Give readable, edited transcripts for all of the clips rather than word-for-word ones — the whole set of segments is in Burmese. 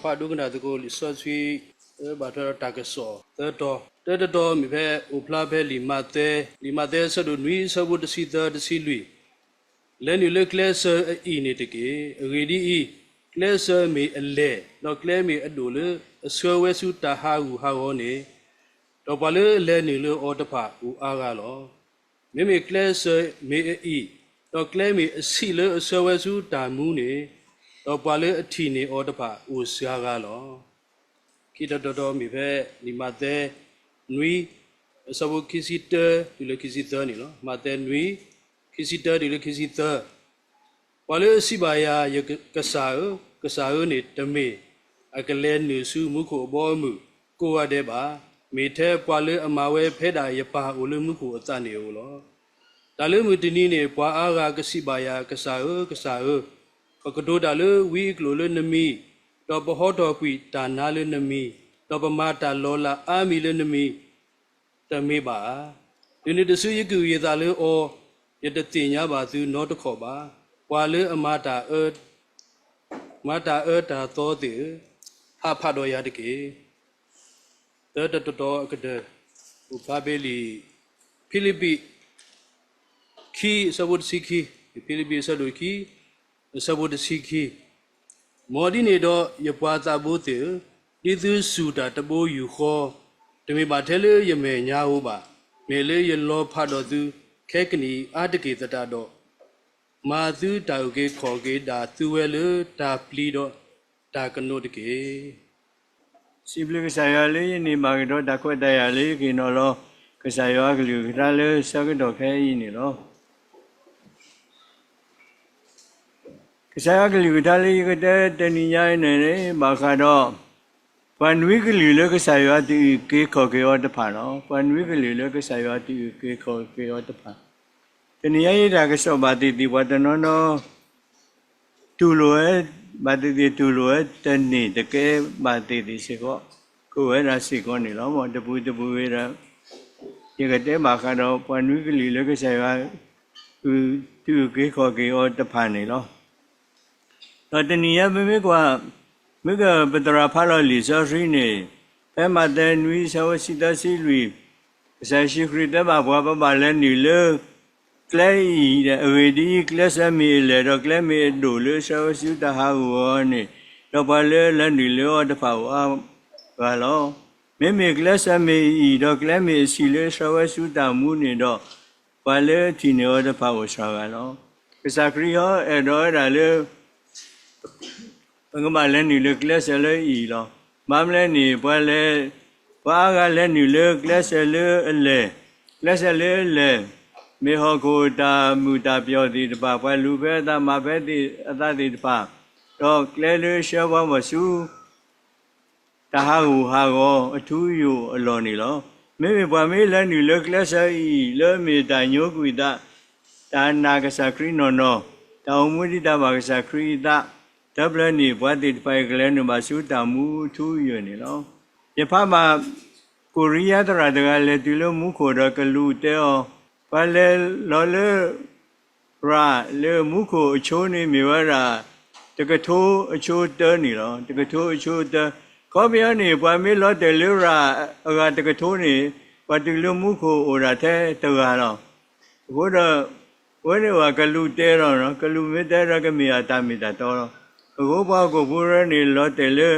花都跟他这个社区把它打个少，得到米牌乌拉牌里马的是都女是不的是的是女，来你了 class 一年的个，ready class 没来，那 class 没多了，社会上打哈呢，到把了来你了奥的怕乌阿个咯，没 class 没一，到 class 没是了社会上打木呢。到把了天呢，我的怕乌沙个咯，kita dodo mi phe ni mate nui sabu kisita dile kisita ni lo mate nui kisita dile kisita wale sibaya ya kasao ni tame akale ni su mu ko bo mu ko wa de ba mi the wale amawe phe da ya pa ulu mu ko ata ni o lo da le mu tini ni bwa a ga kasibaya kasaoก็ดูดาเลยวิกลุเลยนมีดอกหอดอกปีตานาเลยนมีดอกมาตาโลลาอามีเลยนมีแต่ไม่บ่าเดี๋ยวนี้จะซื้อยี่กูยี่ตาเลยโอยจะตีนยาบ่าซื้อนอตขอบ่าว่าเลยมาตาตาโตติพาดอยาดิเกเตอตก็เดอุปาเบลีฟิลิปปิคีสบุตสิคีฟิลิปปิสดุคีสบุตสิกีมอดีเนี่ยดอยปวาตาบุตรดิดูสุดาตะโบอยู่ขอแต่ไม่บาดเทเลยยังไม่ยาวบ่าไม่เลยยังรอพาดอดูแค่กันนี้อาจจะเกิดตาดอมาดูดาวเกขอเกดาตัวเลยดาปลีดอดากันโนดเกสิบลูกสายเลยนี่มาเกดอดาควดายเลยกินอลอกสายกลูกราเลยสักดอกแค่ยินี่ลอกสายกลูกทาเลยก็ได้แต่นิยายเนี่ยมาขาดอวันวิกฤตเลยก็สายที่เกขอเกอตผ่านเนาะวันวิกฤตเลยก็สายที่เกขอเกอตผ่านแต่นิยายที่ก็สอบบาติวัดนนอตูลัวบาติตูลัวแต่นี่แต่เกบาติสิก็เวลาสิก็นี่เนาะมันตะปูเวลายังก็ได้มาขาดอวันวิกฤตเลยก็สายที่เกขอเกอตผ่านนี่เนาะแต่นิยายไม่กว่าเมื่อกี้เป็นตัวพาราลิซาซีนี่แต่มาแต่นุ้ยสาวสิตาสิลุยสายชิคริตแต่มาบัวบาเลนนี่เลยใกล้เวดีใกล้สามีเลยเราใกล้มีดูเลยสาวสิตาหาวัวนี่เราบาเลนนี่เลยว่าจะเผาว่าล้อไม่มีใกล้สามีเราใกล้มีสิเลยสาวสิตามูนี่เราบาเลนที่นี่ว่าจะเผาสาวล้อสักรีฮะเอดอยเลยบางมาเล่นนี่เลิกเล่นเสร็จเลยอีหรอมาเล่นนี่พอเล่นพออาเล่นนี่เลิกเล่นเสร็จเลยเล่นเสร็จเลยไม่ฮอกตามูตาเปียวดีดป่าพอลูเบตามาเบดีตาดีดป่าก็เล่นเลยเชื่อว่ามาสู้ตาหาหูทุอยู่หลอนี่หรอไม่พอไม่เล่นนี่เลิกเล่นเสร็จเลิกมีตาโยกุยตานากษัตริย์นนตาอมุติตามากษัตริย์ดับเบิลนี่วัดติดไปกันแล้วนึกมาสู้ตามูทุยอยู่นี่เนาะยังพามาโคเรียตระดับเลยที่เรามุขรักลูเตอพอเลยเราเลยราเลยมุขโชนี่มีว่าราตะกะทูโชเตอนี่เนาะตะกะทูโชเตอเขาเบียนี่พอไม่รอเตลิราตะกะทูนี่พอที่เรามุขโอราเทตะกะเนาะวันนี้ว่ากลูเตอเนาะกลูไม่เตอรักมีอาตามีตาโตเนาะกูบอกกูพูดนี่ลอตเตอรี่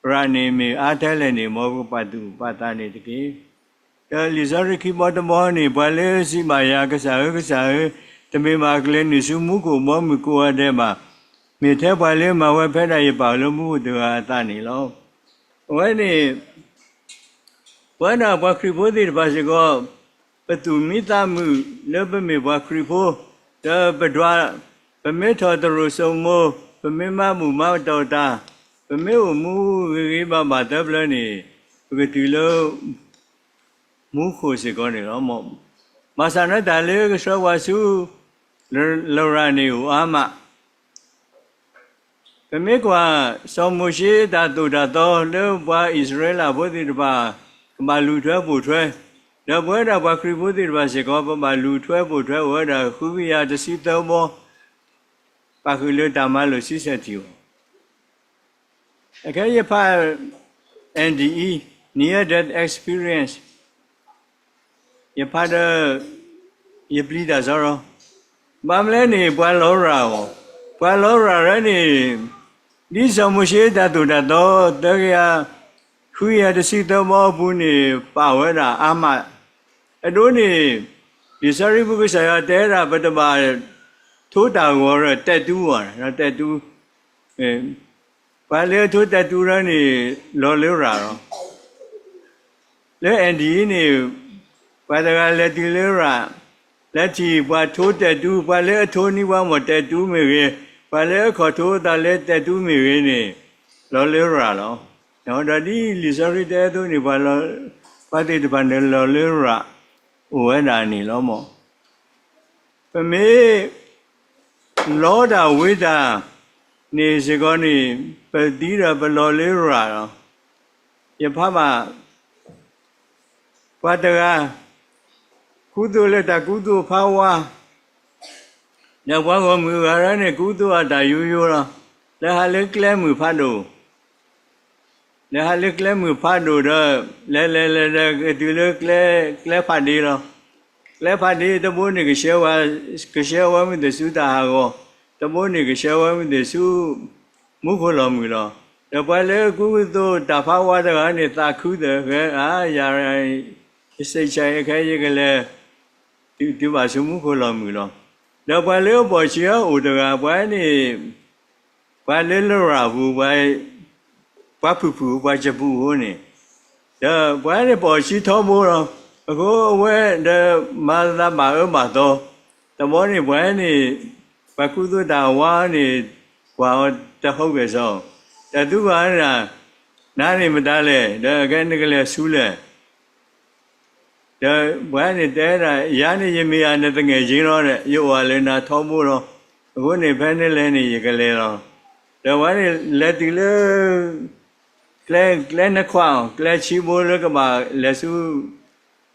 ร้านนี้มีอาเทเลนี่มองปัตตานีตะกี้แต่ลิซ่าริคิบอตมอนี่บาเลสิมายากษาแต่ไม่มาเกลนิสุมุกูมอมุกูอเดมามีเทบาเลมาว่าเพดายป่าลมุตัวอาตานีแล้ววันนี้วันน่ะบัคริโพดีภาษาก็ประตูมิตามุเลิกไปมีบัคริโพแต่ประดวาเป็นไม่ทอดรู้สมโมเป็นไม่มาหมู่มาต่อตาเป็นไม่หูมูกี่บ้าบาดเจ็บเลยนี่ก็ตีแล้วมูโคสิก่อนนี่เราหมดมาสานแต่เลี้ยงสวาสุเรารานี่หัวมาเป็นไม่กว่าสมุชีตาตุตาโตเลี้ยงว่าอิสราเอลบุตรบ้ามาลุทเวบุตรเราเมื่อเราว่าคริบุตรบ้าสิก็มาลุทเวบุตรว่าเราคุยยาจะสิเตอร์โมปากคือเลือดตามาเลยสิเสียทีว Okay, you pa NDE near death experience. You pa the you bleed as all. Bamleni Palora. Palora any. This amushe that do that do the who had the seat of Mobuni power ama. I don't need. The sorry because I are there, but about 2,000 or a tattoo or a tattoo. Pale to tattoo rani lolera. Le endini pada let lera. Let he what to tattoo, pale Tony one what tattoo me, pale koto that let tattoo me, lolera. Now that is sorry tattoo ni pala, pati the panel lolera. When I need no more. For me, Lord, I wait. Ni segoni perdira belolera. Ya papa padaga kudu leta kudu pawa. Ya wago muarane kudu ada yuyura. La halekle mu pado. La halekle mu pado da le kle padira. Kle padi da boni keshewa mi de suda hago. The morning is showing the su Mukolomula. The Pale Gudo, Tapawa, and Takuda, Yara, say Chayakale, Tivasumukolomula. The Pale Bochia, Uda, Wani, Palera, who by Papu, by Jabu, the Wani Bochi Tomura, go where the Mother Mato, the morning when Pakudo da wani kwa tahoge so. Da du na nani medale da ganigale sule. Da wani da yani yemi ane tenge jino ne yo ale na thomu ro. Ko ni phane le ni yekale ro. Da wani letile kle na kwa kle chi bo le ka ma le su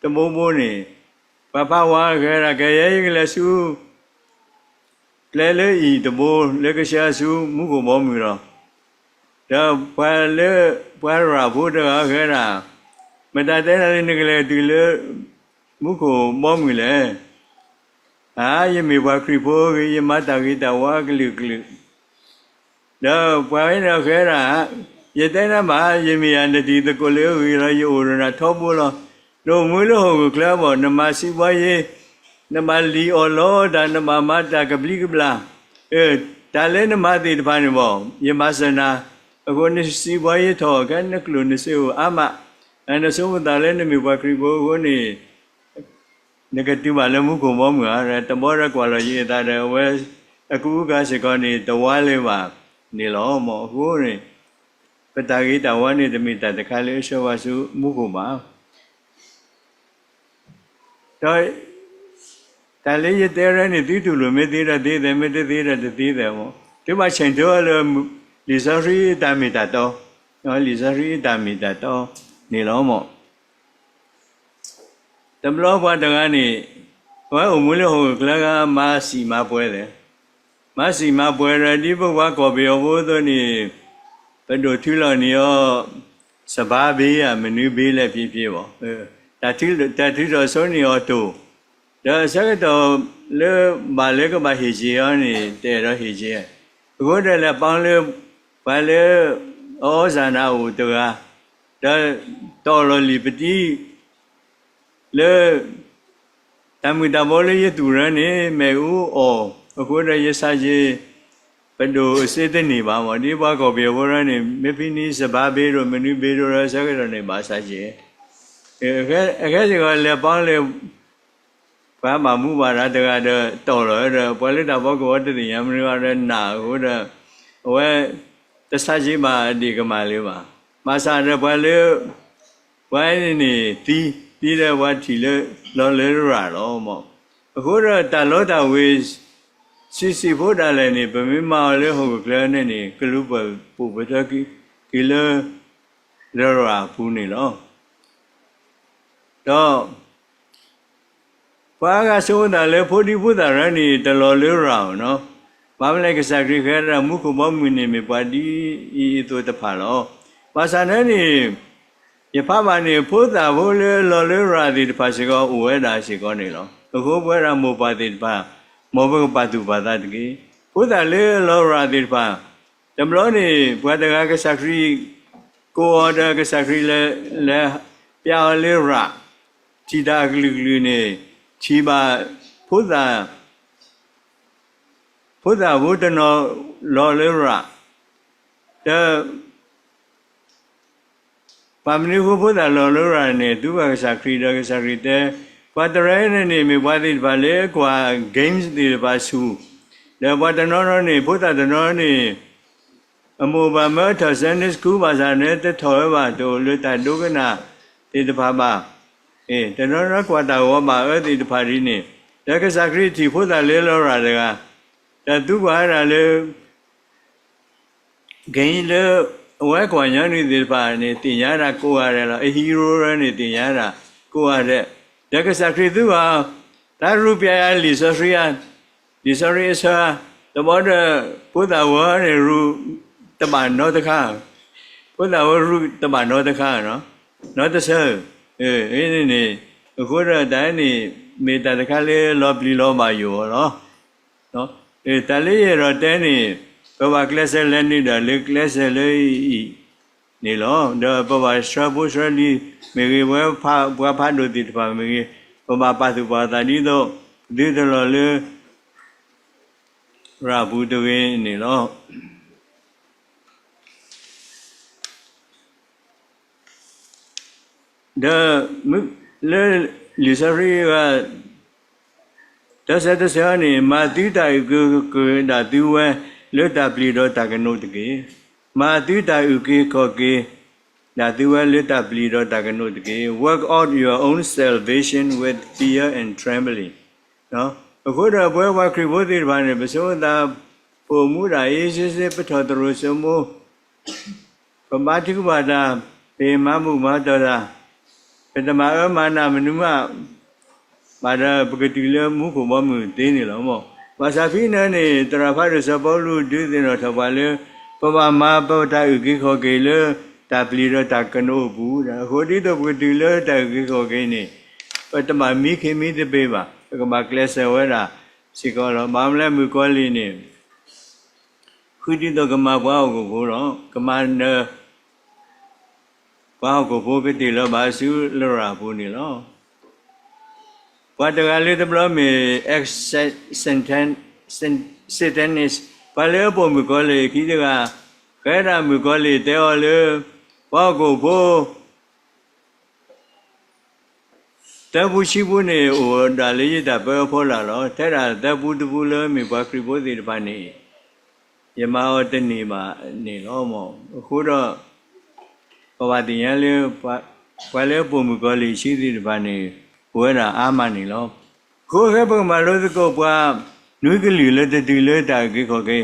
tamo mo ni. Papa wa ke ra ke ye le su Lele the bull, Legashasu, Mugomomira. The Pala Buddha Agera. But I then neglect Muko Momile. You may walk report, you might have it a walk little. The Pala Gera, yet then am I, you may under the Coleo, you order a tobola. No Mulo, Clever, no massive way. Namali or Lord and the Mamata Kabligabla. Talent Madi the Panimo, Yamasana, a going to see why you talk and the Clunisu Ama, and the Sum Dalenami Wakribo, negative Alamuko Momu at the Mora Quality that was a Kuga Seconi, the Waleva, Nilomo, Huri. But I wanted to meet at the Kalisha was Mukuma. Tali there any titulu, medira de the medira de them. Too much enjoy Lizari damitato, no Lizari damitato, Nilomo. The blow what the gani, well, Mulo Claga Masi ma puede. Masi ma puede, Divo Wakobi over ni Pedotulonio Sababi and Menubi le people. That is a Sony or two. The second le Malega by Hijiani, there Hijia. Go to the Panle Pale Ozana Utua, the Tolo Liberty le Tamidaboli Durani, Meu or a good Yesaji, Pendo Sitani, Mamma, Dibago, Biorani, maybe a baby or menu bid or a second Masaji. I guess you got Le Panle. Papa Muba the dollar, the Polita Bogo, the Yamriva, now, where the Sajima Digamaliva. Masada Pale, why any tea, what he lolera almost. A good talota with Sisi Podalani, Pamima Leho Clanny, Kalupa, Pupataki, Killer, Lera Punilo. Paga so that le podi Buddha rani the lolera, no? ဘာမလဲကစားခရီးခဲရမှုခုမမနေမပါဒီဤတို့တဖာလောဘာသာနဲ့နေယဖမနေဖိုးတာဘိုးလေလော်လေရာဒီတဖာစီကောဝဲတာစီကောနေလောအခုဘွဲရမောပါတိတဖာမောဘကပါတုပါဒတကေဖိုးတာလေလော်ရာဒီတဖာတမလို့နေဘွဲတကားကစားခရီးကိုအော်ဒါကစားခရီးလေပြောင်းလေရာချီတာဂလူဂလူနေချီပါဖိုးတာဘုရားဝုဒ္ဒနောလောလေရာတဲ့ပါမဏိဘုရားလောလေရာနဲ့သူကစားခရီးတော့စားခရီးတဲ့ဘာတရဲနဲ့မြေဘာတိဘာလေကွာ games တွေပါစုတဲ့ဘာတနောနဲ့ဘုရားတနောနဲ့အမောဘာမထဆန်စကူဘာသာနဲ့တထောဘာတို့လွတ်တာဒုက္ခနာတေတဘာပါတနောရကွာတာဝမှာအဲ့ဒီတဖာရီနဲ့တက္ကစားခရီးတီဘုရားလေလောရာတကแต่သူကအဲ့ဒါလေဂိမ်းလေဝဲကွာညာနေတဲ့ပါနေတင်ရတာကိုရတယ်လားအဟီရိုရနေတင်ရတာကိုရတဲ့တက္ကစခရီသူကဒါရူပြရလီဆိုရီယာဒီဆိုရီစာတဘောတဲ့ဘုဒ္ဓဝါရရူတမနောတခါဘုဒ္ဓဝါရူတမနောတခါနော်နောတဆဲအေးနေအခုတော့တိုင်းနေမေတ္တာတခါလေးလောပလီလောမာယောနော်တလေးရတဲ့နေဘဝကလစ်လဲနေတာလေကလစ်လဲနေလောတော့ဘဝစဘုစလီမေဝဲဖာဘဝဖာဒိုတိတပါမေဘဝပါသူပါတာဒီတော့ဒီတော်လေရာဘူးတွင်နေလောဒါလေလီဆရီကတဆက်တဆာနေမာတိတိုင်ကိုဒါသူဝဲလွတ်တာပလီတော့တာကနုတ်တကေမာတိတိုင်ကေခောကေဒါသူဝဲလွတ်တာပလီတော့တာကနုတ်တကေ work out your own salvation with fear and trembling နော်အခုတော့ဘွဲဝါခရီဘုဒ္ဓဘာနေပစိုးတာပုံမှုရာရေးစစ်စစ်ပထောတရစမပမာတိကဘာသာပေမမှုမတော်တာပတမအမနာမနုမမာရပကတိလမှုကိုမမှုတင်းနေလောမောဘာသာဖိနနေတရဖတ်ရစပေါ်လူဒုသိတော်ထပါလေပပမပဝတ္တဥကိခောကေလတာပလီရတာကနောဘူးဒါဟိုတိတပကတိလတာကိခောကေနေပတမမိခိမိတပေပါကမကလဆဝရစီကောလောမမလဲမူကောလီနေခုတိတကမဘွားကိုကိုတော့ကမနဘာကိုဘိုးကတိလောဘာစုလရာဘူးနေလောဘာတကလေးတဘလမေsentence ဘာလဲပုံမကောလေခိတကခဲရမကောလေတဲော်လေဘာကိုဘိုးတဘူရှိဘူးနေဟိုဒါလေးရတာပဲဖောလာတော့တဲ့တာတဘူတဘူလေမေဘာခရီဘိုးစီတပါနေယမအောတနေမှာနေတော့မောအခုတော့ဘာတင်ရလေဘာလဲပုံမကောလေရှိသေးတပါနေဝဲတာအာမနေလောခိုးခဲပုံမှာလို့စကောပွားနွေကလီလက်တူလက်တာကေခောကေ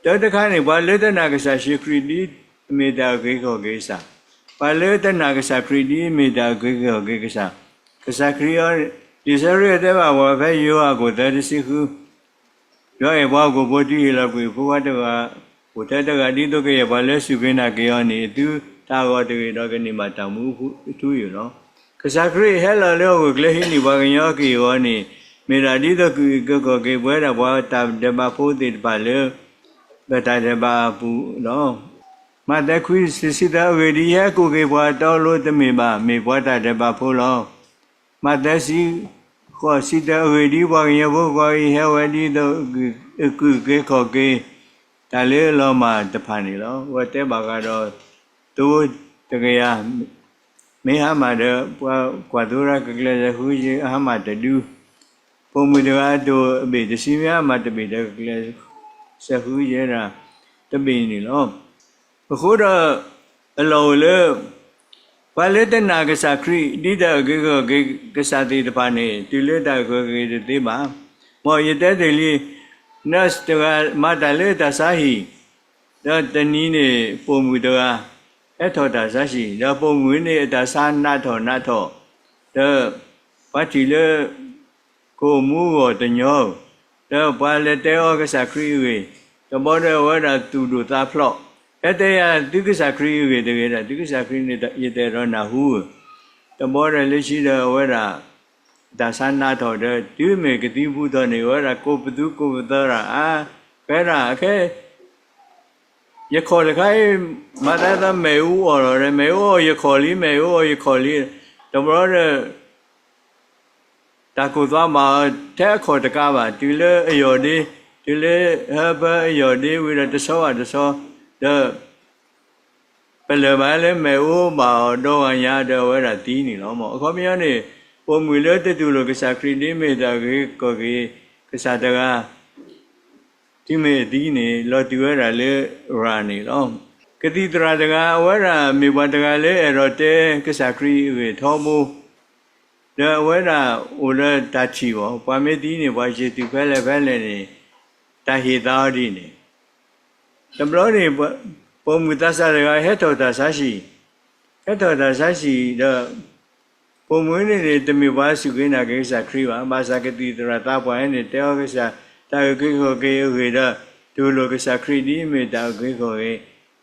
တောတခါနေဘာလက်တနာကစားရှိခရီဒီမေတာကေခောကေစားဘာလက်တနာကစားခရီဒီမေတာကေခောကေကစားခရီယောဒီစရတဲ့ဘာဝဖဲယောအကိုတဲ့စီခုယောရဲ့ဘာကိုဘောတီလာကိုဘဝတကဘုတတကဒီတော့ကေဘာလက်စုကိနာကေယောနေသူတာဂောတေတော့ကနေမှာတောင်မှုသူယူနော်ကစားခရီဟဲလာလောကိုကလေးဟင်းဒီဘာကယောကီယောနေမေရာဒီတော့ကိုကေဘွဲတာဘာတာဒမဖို့တိပါလေဘတာဒဘာပူနော်မတခွီစီတာဝေဒီယကိုကေဘွာတော်လို့တမေပါမေဘွာတာဒဘာဖို့လောမတစီခေါ်စီတာဝေဒီဘာကယောဘောကိုဟဲဝဒီတော့ကူကေခောကေဒါလေးလောမှာတဖန်နေလောဝတ်တဲ့ဘာကတော့သူတကယ်မေဟာမာဒကွာဒူရာကကလေးဟူကြီးအဟမာတဒူပုံမူတကားတို့အဘေတစီများမှာတပေတကလေးဆဟူရဲတာတပေနေလောအခုတော့အလောလေဘာလေတနာကစားခရီဒီတကေကစားတဲ့တပါနေတူလေတကေတဲ့ပါမော်ရတဲ့တယ်လီနတ်တကမတလေတဆာဟီတော့တနည်းနေပုံမူတကားအဲ့ထောတာစားရှိတော့ပုံမူနေတဆာနတ်ထောတော့ဘာတီလေကိုမူကိုတညော đó qua lệ tế ở cái sạc kri về cho bố đó ở là tụ đủ ta phlo cái tế à tứ cái sạc kri về thì cái tứ cái sạc kri này như thế rồi nào hú cho bố đó lấy chi đó ở là ta san na thôi đó tứ mấy cái tứ phụ thôi này ở là cô phụ thôi là à cái là cái giờ khỏi là cái mà ta mèo ở rồi mèo giờ khỏi lý trong đó là ta cố gắng mà thế khỏi tất cả mà từ lỡ giờ đi từ lỡ hết giờ đi vì là từ sau đó bây giờ mà lấy mèo mà đồ ăn nhà đồ là tí nữa nó mà không biết này hôm mười lỡ từ lúc cái sacri đi mấy ta cái sa ta thì mấy tí này lo từ là lỡ ra này đó cái tí ra ta cái là mấy bạn ta lỡ rồi cái sacri về thao mu đó vậy là ở đó ta chỉ vào qua mấy tí này qua chỉ từ phải này ta hiểu đạo đi này tầm đó này bố người ta sao lại hết thầu ta sao gì đó bố người này tụi mình vào sự cái nào cái sao kêu mà sao cái tí ra ta qua này theo cái sao ta cái đó từ lúc cái sao kêu đi mình ta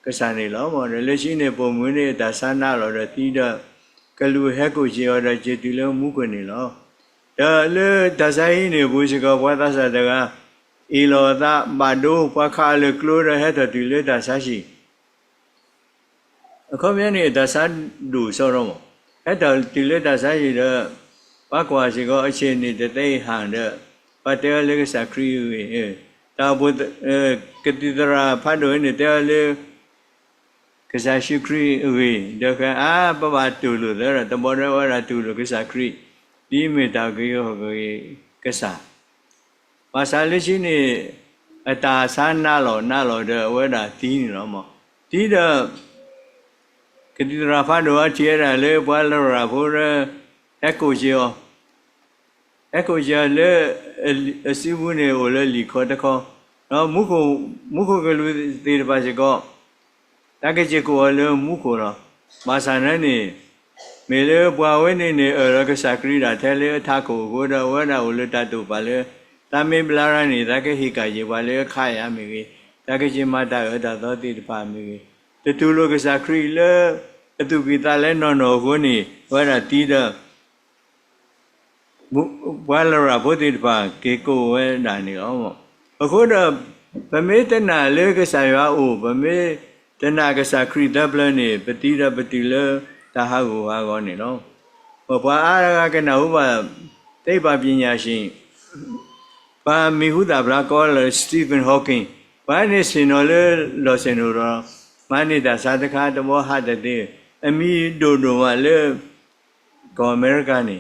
cái sao này lắm mà lấy chi này bố người này ta sao nào rồi tí đó cái lúa hết của chị ở đây chị từ lâu mua cái này lo, đó lúa ta say này bố chị có qua ta say được à, ilo ta bắt đầu qua khai lúa rồi hết từ lâu ta say gì, không biết này ta say đủ sao rồi, hết từ lâu ta say gì đó, qua chị có ở trên này để thấy hàng đó, bắt đầu lấy cái sạc kêu, ta bố cái tí ra phát đồ này ta lấy cái sa kri về được cái bà tu lừa đó là tao bảo đó là tu lừa cái sa kri đi mấy tao cái sa mà sa lý gì này ta sa na lo đó vậy là tí nữa mà tí đó cái tí ra phát đồ chia ra lấy qua là phụ ra echo chia lấy sư phụ này ở lấy lý khó đó khó nó mua cái lối đi ra chỉ có ta cái chuyện của lỡ mua của nó mà sao này mấy lỡ qua bên này ở cái sacri là thế lỡ thà của đó ở đâu lỡ ta tụ bà lỡ ta mấy bla này ta cái hi cái gì bà lỡ khai à mấy cái ta cái chuyện mà ta ở đó thì bà mấy cái từ lúc cái sacri lỡ từ khi ta lên nó của này ở là tí đó bà lỡ ra bố thì bà cái cô ấy là này ông ở khu đó bà mấy tên nào lỡ cái sai vào bà mấy tên nào cái sacri double này bát lơ ta hago này nó và qua cái nào mà tây ba bên nhà sinh ba mi hút đạp có là Stephen Hawking ba này xin nó lo xin nó rồi ba này đã sát được hai đứa hát được em mi đồ mà lơ có America này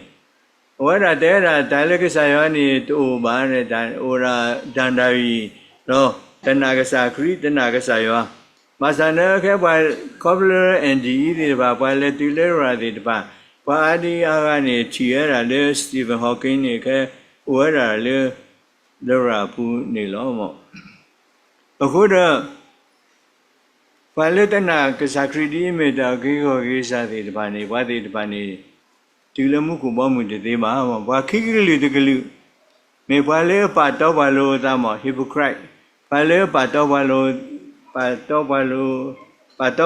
vậy là thế là tại lơ cái sai này tụ ba này tại ora đàn đại rồi tên nào cái sacri tên nào cái sai mà sao nữa cái bài cobbler and thì bài lệ từ lệ ra thì bài đi à này chia ra lệ Stephen Hawking này cái uống ra lệ ra pu này lo mà ở khu đó bài lệ tên là cái sacri đi mấy đó cái sao thì bài này từ lệ mua cũng bao nhiêu thì mà bài khi cái lệ mấy bài lệ bắt đầu bài lô ta mà hypocrite bài lệ bắt đầu bài lô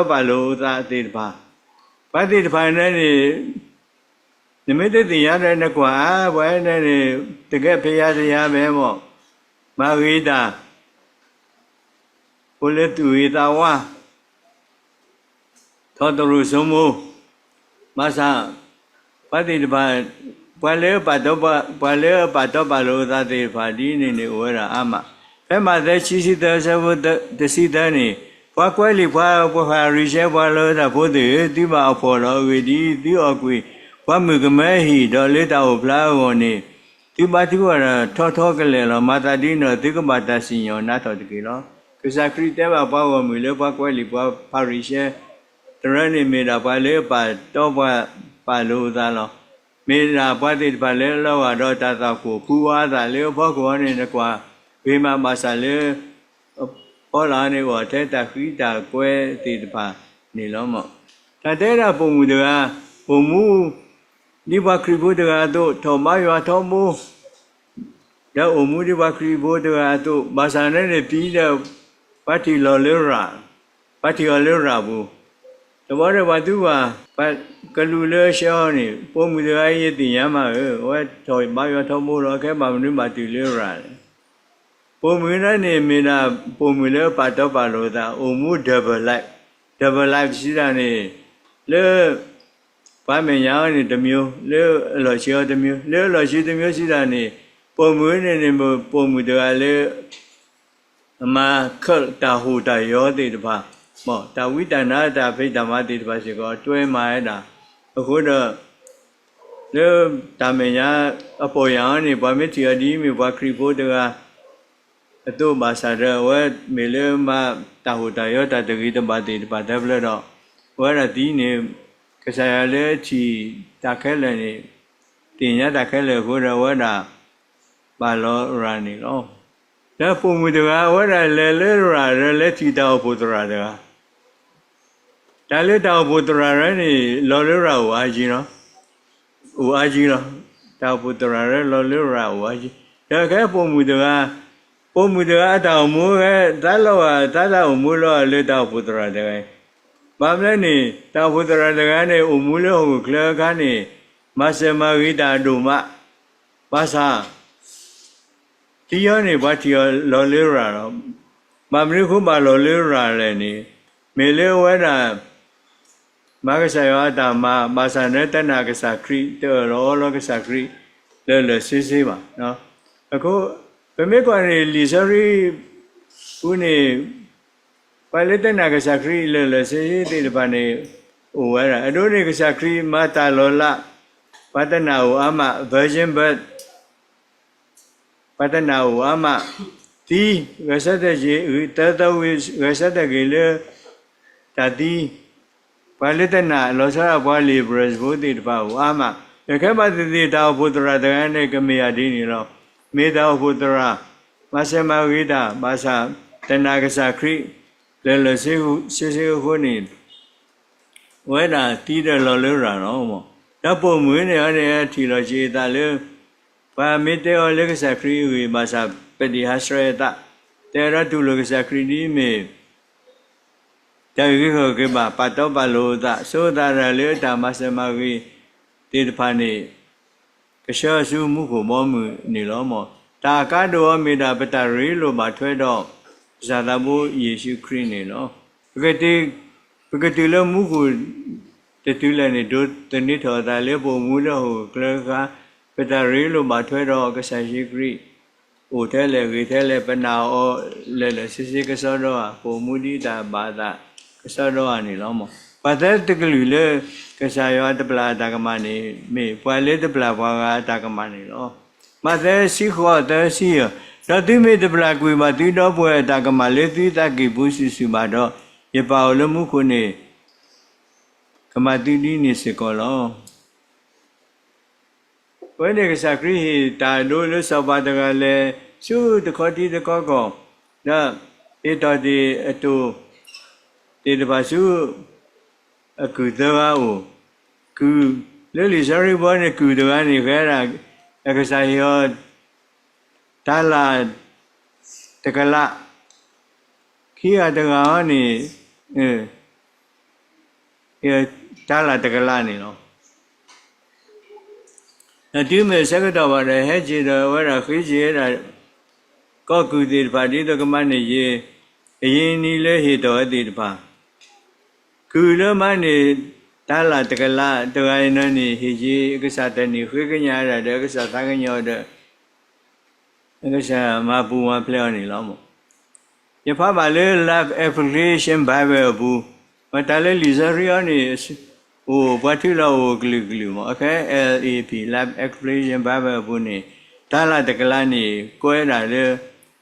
bà lô ta thì bà này mấy cái gì đó nó quá vậy này từ cái phía thì về mà người ta có lẽ tụi ta qua thôi tôi sống mu mà sao bà lẽ bà lô ta thì bà đi này ở là ama em mà để chỉ để sao để chỉ để này qua quay đi qua research qua lỡ là phụ tử đi vào phò lỡ người đi ở quỳ qua mười cái mấy hi đó lấy tàu plau này đi ba thứ là thô cái này là mà ta đi nữa thì cái mà ta xin nhau nát thôi cái đó cái sacri tế vào bao mười lỡ qua quay đi qua research rồi này mình đã phải lấy ba lô ra lo mình đã phải đi phải lấy lo ở đó ta của phù hoa ta lấy bao của này là qua vì mà sao lỡ có là này của thế ta khí ta quê thì bà này lắm mà ta thế là bùng được à bùng mu đi qua khi bùng được à tôi thò máy vào thò mu ဒါအမှုဒီဘာခရီဘိုတော့အတူဘာသာနဲ့ပြီးတဲ့ပါတီလော်လေရာပါတီလော်လေရာဘူးတဘောတော့ဘာသူကကလူလေရှောင်းနေပုံမှုတရားရေးတင်ရမှာဝဲတော်ဘာရထောမိုးတော့ခဲမှာမင်းပါတီလေရာပုံမှုနဲ့နေမင်းနာပုံမှုလေပါတော့ပါလို့သာအမှုဒဘလိုက်ရှိတာနေလေဘာမင်းရောင်းနေတမျိုးလေလော်ရှောတမျိုးလေလော်ရှိတမျိုးရှိတာနေပုံမှုနေပုံမှုတရားလေအမခတ်တာဟူတာရောတဲ့တပါမောတာဝိတနာတာဖိဓမ္မတိတပါရှိကောတွဲမှာရတာအခုတော့လေတာမညာအပေါ်ရောင်းနေဘာမတီအဒီမီဘာခရီဘိုတကအတူဘာသာရဝဲမေလမတာဟူတာရောတာတဂီတပါတိတပါတယ်ဘလတော့ဝဲရတီနေကစားရလေချီတာခဲလည်းနေတင်ရတာခဲလည်းကိုရဝဲတာဘာလောရနေလောဒါပုံမှုတကားဝရလဲလဲရာလဲတီတောပုတရာတကားဒါလဲတောပုတရာရနေလော်လဲရာဝါကြီးနော်ဝါကြီးနော်တောပုတရာရလော်လဲရာဝါကြီးဒါကဲပုံမှုတကားတောင်မူပဲဒါလောမူလောလဲတောပုတရာတကားဘာမလဲနေတောပုတရာတကားနေအမူလောကိုကလကနေမဆမဂိတာဒုမဘာသာဒီရနေဘာတီလော်လေရာတော့မမရိခုမလော်လေရာလည်းနေမေလေဝဲတာမဂ္ဂဆယောတာမသနဲ့တဏကစာခရီတောလောကစာခရီလဲစေးပါနော်အခုဗမေကွာနေလီဆရီဦးနေပါလေတဏကစာခရီလဲစေးတဲ့ဘာနေဟိုဝဲတာအတို့နေကစာခရီမတာလောလပတနာဟိုအမ version but ပတနာဝါမတိဝဆတရေတတဝိဝဆတကေလေတတိပါဠိတနာလောစရဘွားလီဘရစ်ဘုတိတပါဝါမရခေမတိတောဘုဒ္ဓရတန်နေကမေယဒီနေလောမေတောဘုဒ္ဓရမဆမဝိတာဘာသာတဏကစခရိလေလစေဟုနေဝဲတာတီးတယ်လော်လို့ရတော့မောတပုံမွေးနေရတဲ့ထီလောရှိတာလေပါမေတေောလေကစခရီဝိမာစာပတိဟာစရတတေရတုလကစခရီဒီမေတေဂိခေကေပါပတောပလောသသောတာရလေဓမ္မစမဂိတေတဖာနေကရှောစုမှုကိုမောမှုနေလောမောတာကတောမေတာပတရေလိုမှာထွဲတော့ဇာတဘုယေရှုခရစ်နေလောပကတိလမှုကိုတတူလည်းနေဒုတနိထောတာလေပုံမှုတော့ကလကပတရေလိုမှာထွဲတော့ကဆာရှိခရိဟိုထဲလေဝေထဲလေပနာဩလဲစစ်ကစောတော့ပုံမှုဒီတာဘာသာကစောတော့နေလောမောပါတဲ့တကလူလေကဆာယောတပလာတာကမနေမေပွာလေတပလာဘွာကတာကမနေလောမတဲ့ရှိခေါ်တဲ့ရှိရတော့တိမေတပလာကွေမှာတိတော့ပွဲတာကမလေတိတကိဘူးစုမှာတော့ရပါလမှုခုနေကမတိတိနေစကောလောဝိနေကစခရီတာတို့လစဘာတကလည်းရှုတခေါတိတကောကောဒါဧတော်ဒီအတူဒီတပါရှုအကူတော်ကိုကူလေလီစရီဘောနေကူတော်နေခဲတာအကစားရောတာလာတကလာခိယတကာနေတာလာတကလာနေနော်ဒီမဲ့စကတော့ပါတယ်ဟဲ့ကြည်တော်ဝရခိကြီးရကောကူတိပါတိတကမနေရေအရင်နီလဲဟေတော်တိတပါကူလမနေတာလာတကလာတကရင်နေဟေကြီးအကစားတနေခွေးကညာရတဲ့အကစားသားကညောတဲ့အကစားမပူမဖလဲနေလောမို့ရဖပါလေ love application bible ဘူးမတလဲလီဇရီယာနေဟိုဘာတိလောကလီကလီမအခဲ LAP lab exploration bible ဘူးနေတာလာတကလာနေကွဲတာလေ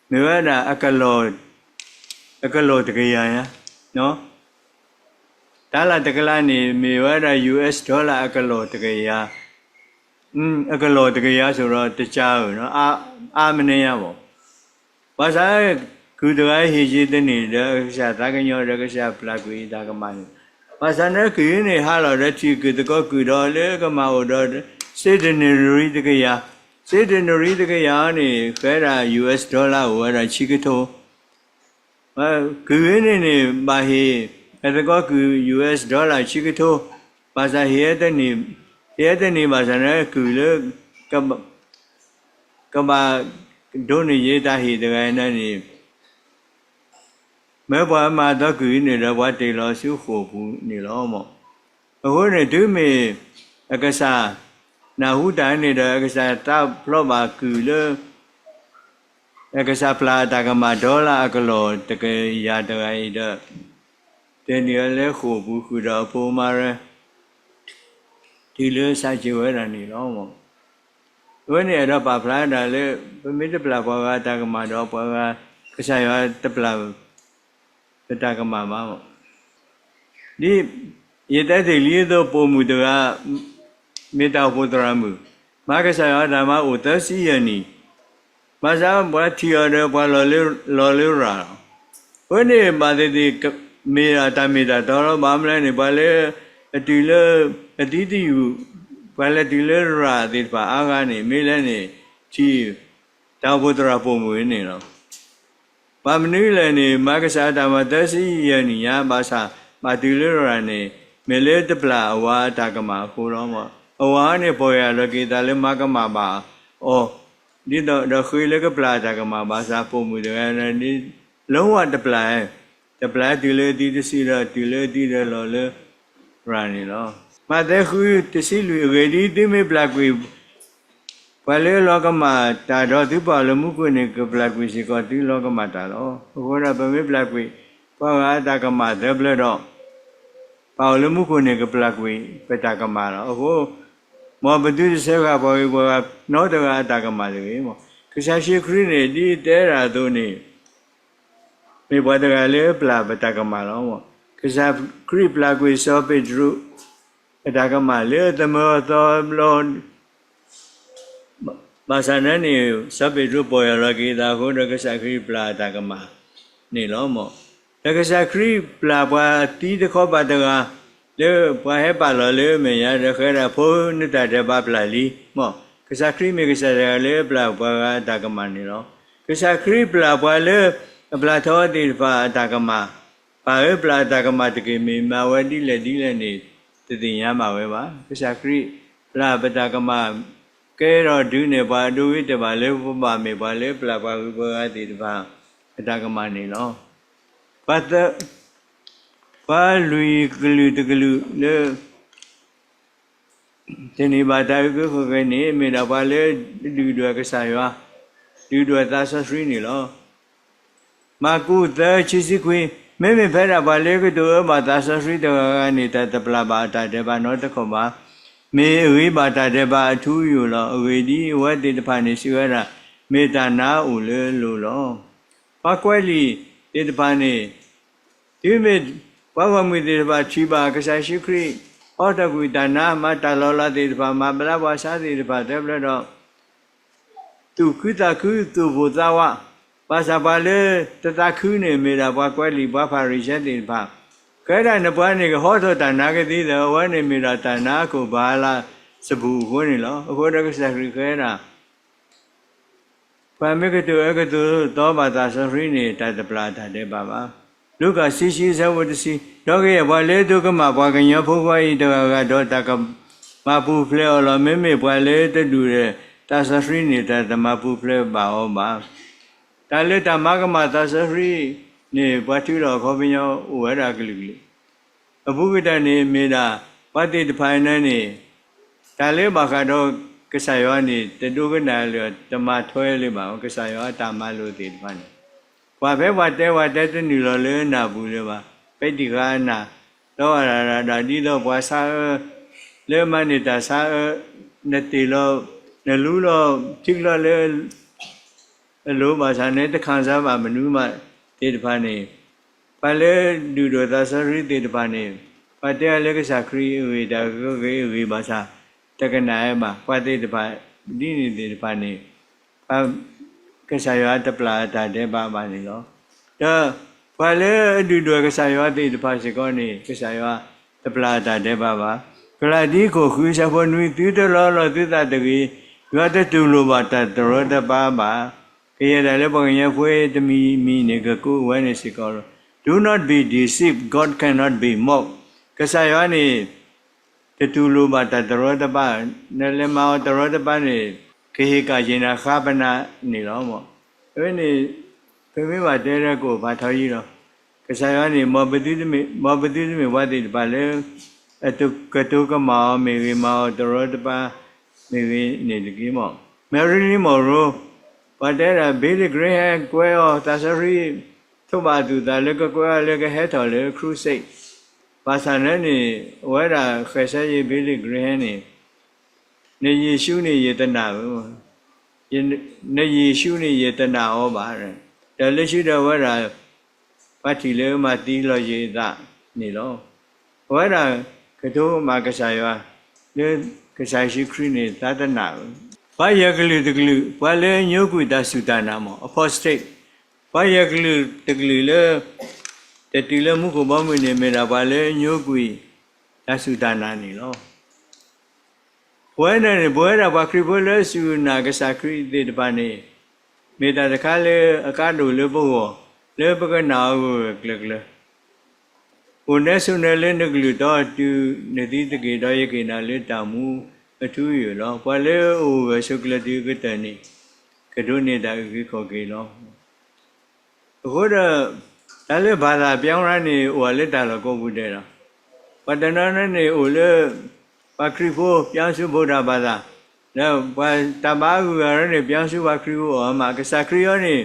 မြေဝတာအကလောတကရရနော်တာလာတကလာနေမြေဝတာ US ဒေါ်လာအကလောတကရအကလောတကရဆိုတော့တခြားဘူးနော်အာမနေရပါဘာသာကူတရိုင်းဟေကြီးတဲ့နေတဲ့ရှာတာကညောတဲ့ရှာပလကွေတာကမန်ဘာသာနဲ့ကင်းနေဟာလာတဲ့ချီကတကောကူတော်လေကမဟောတော့စေတနေရီတကရ Centenary တကရာနေခဲတာ US ဒေါ်လာကိုအဲ့ဒါချီကထိုးကူရင်းနေပါဟေအဲ့ဒါကကူ US ဒေါ်လာချီကထိုးပါစာဟေတဲ့နေပါစာနဲ့ကူလေကဘာဒုန်ရတာဟေတကယ်နဲ့မဲဘွားမှာတော့ကူနေတော့ဘာတေလောစုခိုဘူးနေလောမောအခုနေဒုမေအကစားနာဟုတန်နေတဲ့အကစားတပ်လောပါကူလေအကစားပလာတာကမှာဒေါ်လာအကလောတကယ်ရတကယ်တော့တဲ့နေလဲခိုဘူးခုတော့ပုံမာရဒီလေစာချဝဲတာနေလောမောဝဲနေတော့ပါပလာတာလေပမိတပလာဘွားကတာကမှာတော့ဘွားကကစားရတပလာတတကမှာပါမောဒီရတဲ့ဒီလေးတော့ပုံမှုတကမေတ္တာဘုဒ္ဓရမှုမဂ္ဂဆရာဓမ္မဥဒ္ဒစီယနီမဇာဘဝတိရဘဝလောလေရာဘုနေပါတိမေရာတမေတာတော်ဘာမလဲနေပါလေအတီလေအတိတိယူဘာလေတီလေရာဒီပါအာဂာနေမေလဲနေချီတောဘုဒ္ဓရပုံမှုနေတော့ဘာမနည်းလဲနေမဂ္ဂဆရာဓမ္မသစီယနီယဘာသာမာတီလေရာနေမေလေတပလာအဝါတာကမှာခိုးတော့မောအဝါနဲ့ပေါ်ရလကေတာလည်းမကမှာပါအော်ဒီတော့ခွေလည်းကပလာတာကမှာပါစားပုံမှုတယ်ဒီလုံးဝတပလာဒီလေဒီတစီရဒီလေဒီရလောလေရန်နီလောမတဲ့ခွေတစီလူရေဒီတိမေပလာကွေဘယ်လေလောကမှာတာတော့ဒီပါလမှုကွနေကပလာကွေစီကဒီလောကမှာတာလောဘုရားဗမေပလာကွေဘာဝတာကမှာဒဘလတော့ပါလမှုကွနေကပလာကွေပတာကမှာတော့အခုမောဘဒုစေကဘောဝေနောတကတာကမှာလေမောခရှာရှိခရနေဒီတဲရာတို့နေမေဘဝတကလည်းပလာပတာကမှာတော့မောခရှာခရပလာကွေစောပေဒရုအတာကမှာလေတမောသောလောဘာသာနဲ့နေစပေဒရုပေါ်ရကေတာကိုတကရှာခရပလာတာကမှာနေလောမောတကရှာခရပလာဘွာတီးတခောပါတကလေဘွာဟဲပါလောလေမေရရခဲရဖုန်နတတဲ့ပါပလာလီမောကစားခရီမေကစားရလေပလာဘွာတာကမနေရောကစားခရီပလာဘွာလေပလာသောတိပါတာကမပါဟဲပလာတာကမတကေမေမဝတိလေဒီလေနေတည်ရမှာပဲပါကစားခရီပလာပတာကမကဲတော့ဒုနေပါဒုဝိတပါလေဘုပါမေပါလေပလာဘွာဘွာတိတပါအတာကမနေလောပတ်ပါလူကလူတကလူလေဒီနေ့ဘာတာကိုကနေမေတာပါလေလူတွေကစားရွာလူတွေသာဆဆွေးနေလောမကုသချီစီခွေမေမေဖဲတာပါလေကတော့ဘာသာဆဆွေးတော်နေတဲ့တပလာပါတာတဲ့ဘာနောတခုပါမေဝိပါတာတဲ့ဘာအထူးယူလောအဝေဒီဝတ်တိတဖာနေရှိရတာမေတ္တာနာဥလေလို့လောပါကွဲလီတိတဖာနေဒီမေဘာဝမီတေဘာချီပါကစားရှိခရီအော်တကူတနာမတလောလာတေဘာမပလာဘာစာတေဘာတဲ့ဘလတော့သူခိတခုသူဘုဇဝဘာသာပါလေတတခုနေမေတာဘာကွဲလီဘာဖာရိချက်တေဘာကဲတဲ့နဘွားနေကဟောတော့တနာကတိတယ်ဝဲနေမေတာတနာကိုဘာလာစဘူးခွနေလောအခုတကစားခရီခဲတာဘာမေကတူအကတူတော့ဘာသာစရီနေတတပလာတဲ့ဘာပါလူကစီစီဇဝတစီတော့ကရဘာလေဒုကမဘာကညဖုခွာဤတကတော့တကမပူဖလဲော်လမေမေဘာလေတတူတဲ့တသစရီနေတဲ့ဓမ္မပူဖလဲပါဩပါဒါလေတမကမသသစရီနေဘာတူတော်ခေါ်ပညောဝရကလူလေအဘုဂတနေမေတာဘာတိတဖိုင်နေနေဒါလေဘာကတော့ကဆာယောနေတတုကနာလေဓမ္မထွဲလေးပါကဆာယောတာမလို့တည်တဖန်ဘာပဲဝတဲ့တနီလောလေနာဘူးလေပါပိတိကနာတော့ရတာဒီတော့ဘွာစာလေမနေတာစာနတိလောနလူလောတိလောလေအလိုပါစာနဲ့တခါစားပါမနူးမတေတဖာနေပါလေဒူဒသာစရိတေတဖာနေပါတဲ့လေကစားခရီဝေဒါကိုဝေပါစာတကနာယမှာပါတေတဖာဒီနေတေတဖာနေပါကစားရတပလာတာတဲ့ပါပါနေလောတော့ဘာလဲအတူတူကစားရတဲ့တဖာစကောနေကစားရတပလာတာတဲ့ပါပါကလာဒီကိုခူးချဖို့နွေတူတလောလောသစ္စာတကြီး ရွာတဲ့တူလိုပါတတော်တပါပါခေရလည်းပေါ်ရင်ဖွေးတမီမီနေကကိုဝဲနေစီကော Do not be deceived. God cannot be mocked. ကစားရနေတတူလိုပါတတော်တပါနဲ့လည်းမတော်တပါနေခေကရင်နာခပနာနေတော့မောအဲ့နေဖေမေပါတဲတဲ့ကိုဘာထော်ကြီးတော့ကစားရနေမောပတိသမီဝတ်တိပါလေအတုကတုကမောမေဝေမောတော်တပါမေဝေနေတကြီးမော Marilyn Monroe ပါတဲတာ Billy Graham ကွဲရောတာဆရီထုတ်ပါသူဒါလည်းကွဲလည်းဟဲတော်လည်း crusade ပါစံနဲ့ဝဲတာခေဆက်ရေး Billy Graham နေယေရှုနေယေတနာဘူးနေယေရှုနေယေတနာဩပါတယ်ဒါလည်းရှိတော့ဝဲတာပါတီလေမတီးလို့ရေးတာနေလို့ဝဲတာကတိုးမှာကစားရလေကစားရှိခရီးနေသာတနာဘာယကလူတကလူဘာလဲညုကွေတာစုတနာမော apostate ဘာယကလူတကလူလေတတိလမှုကိုဘောင်းမနေမေတာဘာလဲညုကွေတာစုတနာနေလို့ဘွဲနေဘွဲတာဘာခရီဘလဲစုနာကစားခရီးတဲ့တပါနေမေတာတခါလေအကားတို့လေဘောလေပကနာကိုကလကလဦးနေစုနေလေနကလူတော့တူနေတိတကေတော့ရကေနာလေတာမှုအထူးရလောဘာလေအိုရှုကလတိကတနေကဒုနေတာကိခေါ်ကေလောအခုတော့ဒါလေဘာသာပြောင်းရနေဟိုလက်တာတော့ကိုဘူးတဲ့တော့ပတနာနေဟိုလေပခရီဖို့ပြောင်းစုဗုဒ္ဓဘာသာแล้วဘာတဘာကူရနေပြောင်းစုပခရီဖို့အမကစခရီရောနေ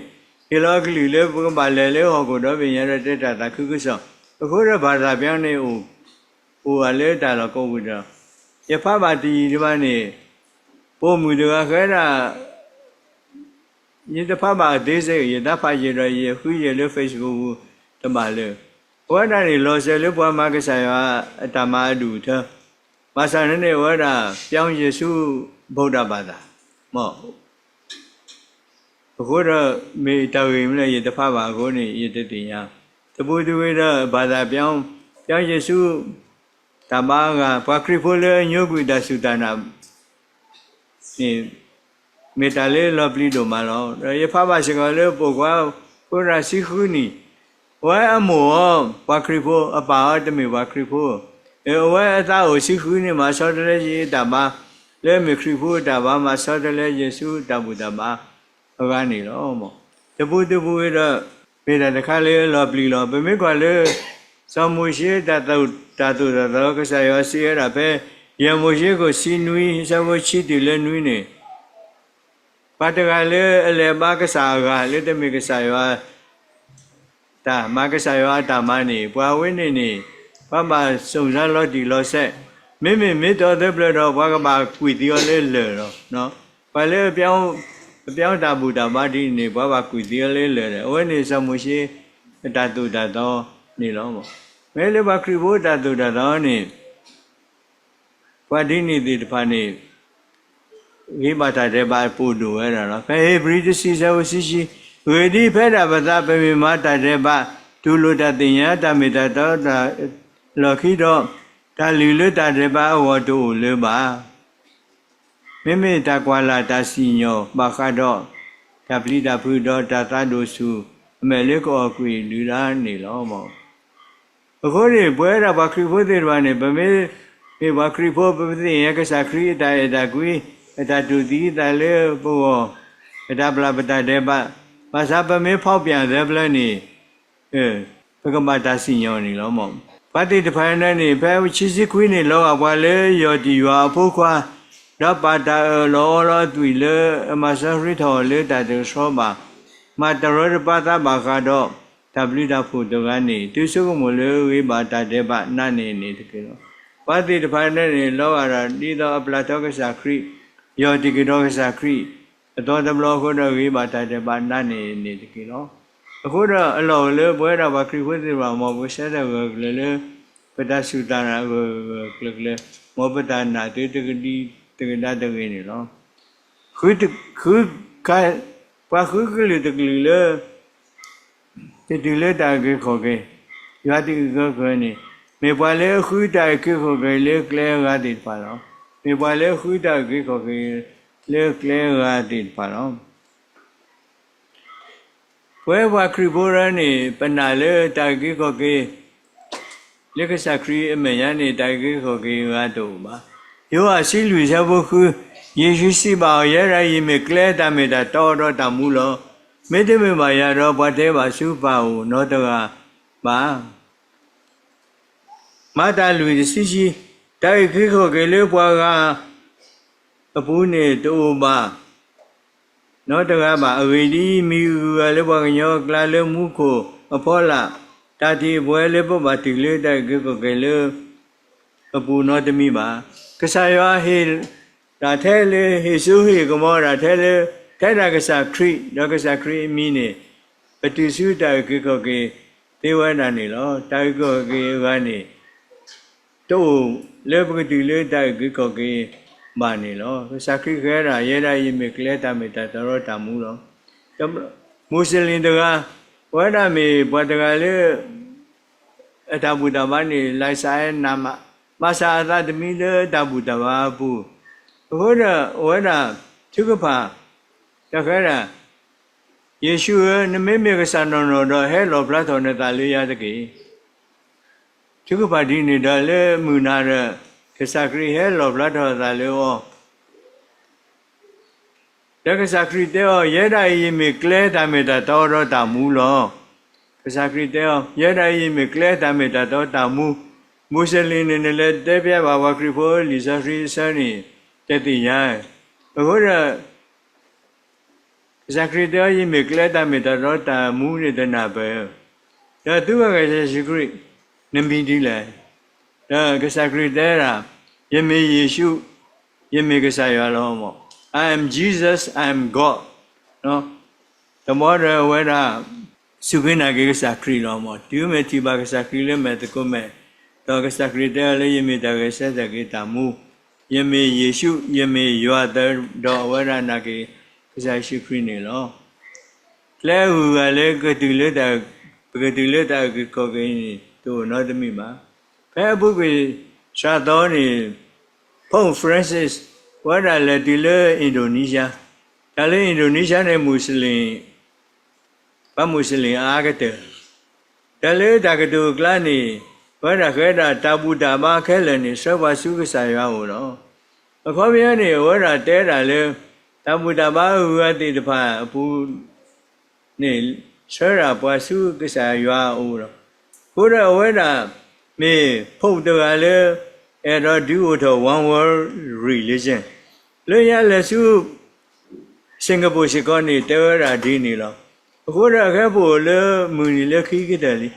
ဒီလောကလူလေဘုံပါလေလေဟောကိုတော့ပြင်ရတဲ့တက်တာခုခုဆောင်အခုတော့ဘာသာပြောင်းနေဟိုလေတာတော့ကိုဘူးတော့ယဖပါတီဒီမှာနေပို့မှုတကခဲတာယတဖပါဒေးစေယတဖရရရခွေရလေ Facebook တမလေဝါဒနေလောဆယ်လေဘွားမကစားရအတမအတူထဘာသာနဲ့ဝါဒပြောင်းယေရှုဗုဒ္ဓဘာသာမောအခုတော့မေတ္တာဝင်လေယတဖပါကိုနေယတတိယတပူသူဝေဒဘာသာပြောင်းယေရှုတဘာကပခရီဖိုလေညုကွေတသုတနာနေမေတ္တာလေလောပလီတို့မှာတော့ရဖပါစကလေပုကွာပုရစီခုနီဝဲအမောပခရီဖိုအပါတမေပခရီဖိုဝဲအသာကိုစီခုနီမှာဆောတလေရေတဘာလေမေခရီဖိုတဘာမှာဆောတလေယေရှုတဘူတဘာဟောကနေတော့မောတပူရတော့မေတ္တာတခါလေလောပလီလောပမေကွာလေသောမှုရှိတတုတော့ကစားရစီရပဲယမှုရှိကိုစီနွီသောမှုရှိတယ်လေနွီနေပါတကလေအလေမကစားကလေတမေကစားရတာမကစားရတာမနေဘွာဝင်းနေဘာမှစုံစမ်းလို့ဒီလို့ဆက်မေတော်တဲ့ပြတော့ဘာကမှကွီတီရလေလေတော့နော်ဘာလေပြောင်းတာဘူတာမာဒီနေဘာကွီတီရလေလေဝဲနေသောမှုရှိတတုတော့နေလို့မောမဲလေဘာခရီဘိုတတုတော့နေဘာဒီနေဒီတဖာနေဝိပါဒတဲ့ဘာပူတူရတာနော်ဖေဘရီဒစီဇဝစီရှိဝေဒီဖဲတာပသာပေမတတဲ့ဘာဒုလိုတတင်ယတမေတတော်လောခိတော့ဒါလူလွတ်တဲ့ဘာဝတူလေပါမေတကွာလာတစီညောဘာခတော့တပလိတဖူတော့တသတို့စုအမေလေးကိုကွေလူလာနေလောမောအခုဒီပွဲတာဘာခရီဖို့တဲ့ဘာနေဗမေဘာခရီဖို့ပသိရကစားခရီတာကွေတတူတီတလေဘောတဘလပတတဲ့ဘာသာပမေဖောက်ပြန်တဲ့ဘလနေဘကမတာစီညောနေလောမောပတိတဖိုင်နေဖဲချီစီခွေးနေလောကဘွာလေယောဒီရွာဖို့ခွာရပါတာလောတွေ့လေအမဆရီထော်လေတတဲ့ဆောပါမတရရပါတာဘာကတော့တပလိတဖို့တကနေသူစုကမလို့ဝိပါတတဲ့ဘာနာနေတကယ်တော့ပတိတဖိုင်နေလောရတာဒီတော့အပလာတော့ကစားခရီယောဒီကတော့ကစားခရီအတော်တမလို့ခေါ်တော့ဝိပါတတဲ့ဘာနာနေတကယ်တော့အခုတော့အလောလေဘွဲတော့ဘာခရီဝသိပါမောဘဆဲတဲ့လေပဒစုတနာကလမောပဒနာတေတကတိတကဒတကေနေနော်ခုကပါခုကလေတကလေဒီလေတာကေခေါ်ကေယတိကောခနေမေပွာလေခုတာကေခေါ်ကေလေကလေရတိပါတော့မေပွာလေခုတာကေခေါ်ကေ le clear ga ti pa lo we wa kri bo ra ni pa na le ta ki ko ke le ka sa kri me ya ni ta ki ko ke ga do ba yo a si lu sa bo khu ye shu si ba ye ra yi me clear ta me da to ta mu lo me de me ba ya ro ba de ba su ba o no to ga ba ma ta lu si si ta ki ko ke le bwa ga a pu ne to ba no to ga ba a we di mi le bwa nyo kla le mu ko a pho la ta ti bwe le bo ba ti le ta ki ko ke le a pu no de mi ba ka sa ya he da the le he su he ko mo da the le cái ra cái sa kri đó cái sa kri mi ne a ti su ta ki ko ke te wa na ni lo ta ko ke wa ni to le bo ti le ta ki ko ke ba ni lo cái sa kri ke ra ye ra yi me kle ta me ta ro ta mu lo muslim de ga wa da me ba da ga le ta bu da ba ni lai sa na ma sa ta de mi le ta bu da ba bu ho da wa da chu ka pa da ga ra Yeshu ne me me ka sa no no do he lo pla tho ne ta le ya de ke chu ka pa di ni da le mu na ra ka sa kri he lo pla tho ta le o da ka sa kri te o ye da yi me kle ta me ta to ro ta mu lo ka sa kri te o ye da yi me kle ta me ta to ta mu muslim ne le te pya ba wa kri pho li sa kri sa ni te ti ya ho ra Sakritya yi me kleta me ta ro ta mu ni de na be da tu ga ga sakrit nami di la da ga sakritya ra ye me Yeshu ye me ga sa ya lo mo I am Jesus I am God no the more we ra su bin na ga sakrit lo mo tu me ti ba ga sakrit le me te ko me da ga sakritya le ye me da ga sa da ga ta mu ye me Yeshu ye me yo da do we ra na ga Sa shi kri ne lo le hu ga le ka tu le ta ko ke ni to no de mi ma phe bu ke sa do ni Pope Francis wa da le ti le Indonesia da le Indonesia ne Muslim ba Muslim a ga te da le da ka tu kla ni wa da ke da ta bu da ma ke le ni so ba su ka sa ya ho lo a kho bia ni wa da te da le ta bu da ba hu a ti de pha pu ni sơ ra pa su cái sa ya u lo ko da we da me phou de ga le e do du to one world religion le ya le su Singapore si ko ni te ra di ni lo ko da ke bo le mu ni le khi ke de li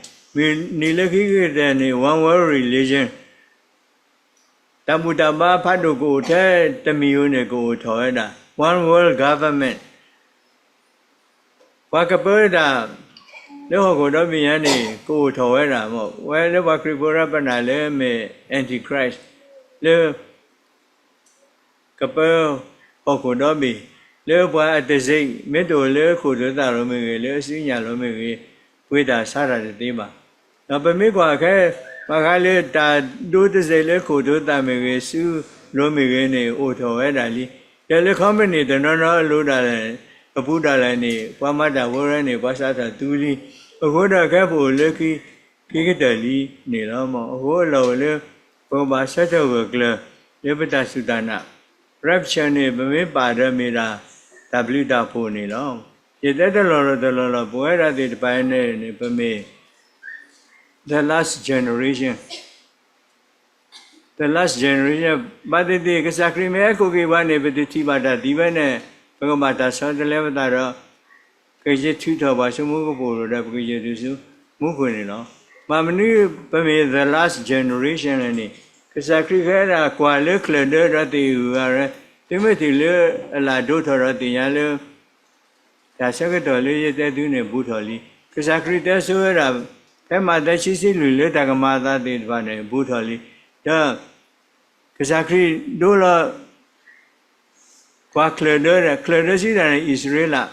ni le khi ke de ni one world religion ta bu da ba pha do ko the ta mi yo ne ko tho da one world government wa ka pe da le ho ko do mi yan ni ko tho we da mo we le wa kri bo ra pa na le me antichrist le ka pe ho ko do mi le bwa te sei me do le ko do da lo me le si nya lo me we da sa ra de ba na pe me kwa ke ma ga le ta do te sei le ko do da me su lo me ne o tho we da li le company de no lo da le a bu da le ni pa ma da wo re ni pa sa ta tu li ko da ke bo le ki ke de li ni lo mo ho lo le ko ba sa to ko kle le pa ta su da na rapture ni ba me pa de me da w da pho ni lo ye de lo bo ra de pa ne pa me the last generation ba de ke sakri me ko ke ba ne be ti ba da di ba ne ba ko ma ta so de le ba da ro ke je thu tho ba su mu ko bo ro da ke je tu su mu ko ni lo ma mani ba me the last generation ni ke sakri ke da kwa le kle de ra ti hu ra ti me ti le la do tho ra ti ya le da sa ke do le ye de tu ne bu tho li ke sakri de so ra ke ma da chi si lu le da ka ma da ti ba ne bu tho li da cái sao khi đó là qua clear gì là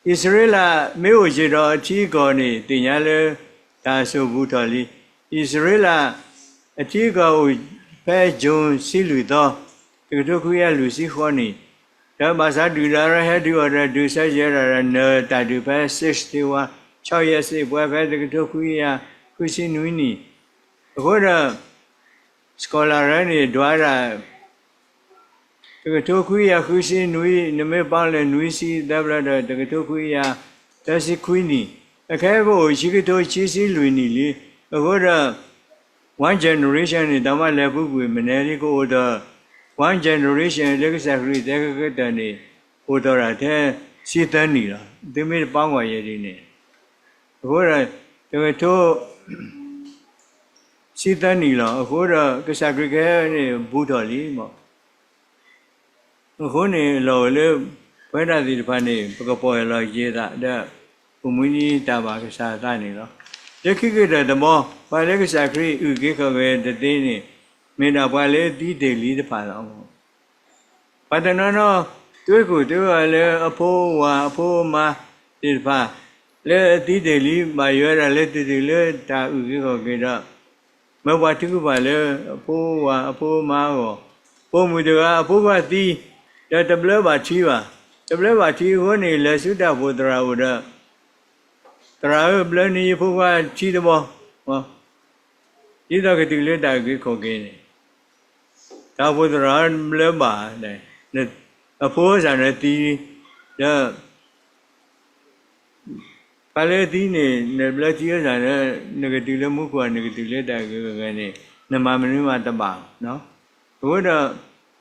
Israel mấy người gì đó chỉ có này thì nhà là ta số vũ thọ li Israel chỉ có phải dùng xí lụi đó cái đó cũng là lụi xí khó này ဒါဘာသာတူရဟဲတူရဒူဆက်ရရနော်တာတူပဲ61 6ရက်စိပွဲပဲတကထုတ်ခွေရခွစီနွီးနီအခုတော့စကောလာရနေဒွာရာတကထုတ်ခွေရခွစီနွီးနမေပေါင်းလဲနွီးစီတပ်ရတဲ့တကထုတ်ခွေရတစီခွီနီအခဲကိုရှိကထုတ်ချီစီလွင်နီလေအခုတော့ one generation နဲ့တမလည်းပုဂ္ဂိုလ်မနေရီကိုတော့ one generation လက်ဆက်ခရီးတဲ့ကတဲ့နေဟိုတော့တဲ့စီတန်းနေတာဒီမေပေါင်းွာရည်နေအခုတော့တကယ်တော့စီတန်းနေလားအခုတော့ကစားခရီးကနေဘူးတော်လီမောအခုနေလောလေဘယ်နာဒီတဖာနေပကပေါ်ရလာရေးတာတဲ့ဘုံမင်းကြီးတာပါကစားတာနေတော့ယခိကတဲ့တမောဘာလဲကစားခရီးဥကေခပဲတသိနေမင်းတော့ဘာလဲတီးတယ်လီတဖာတော့ဘာတနနောတွေ့ကိုတွေ့လဲအဖိုးဝါအဖိုးမဒီတဖာလဲတီးတယ်လီမရွရလဲတီးတယ်လဲတာဥကေခကေတော့မဘတ်ကူပါလဲအဖိုးဝါအဖိုးမကိုပုံမူတကအဖိုးကတီးတဘလဘာချီပါတဘလဘာချီဟိုနေလဲစုတာဘုဒ္ဓရာဝဒတရာဘလနီဖိုးကချီတယ်ဘောဟောဒီတော့ကတိလက်တာကိုခေါ်ခဲ့တယ်ဒါဘုဒ္ဓရာဘလဘာတဲ့အဖိုးစားနဲ့တီးဒါပါလေတီးနေဘလချီရစားနဲ့ငကတိလက်မှုကငကတိလက်တာကိုကနေနမမနုမတပါနော်ဘုရား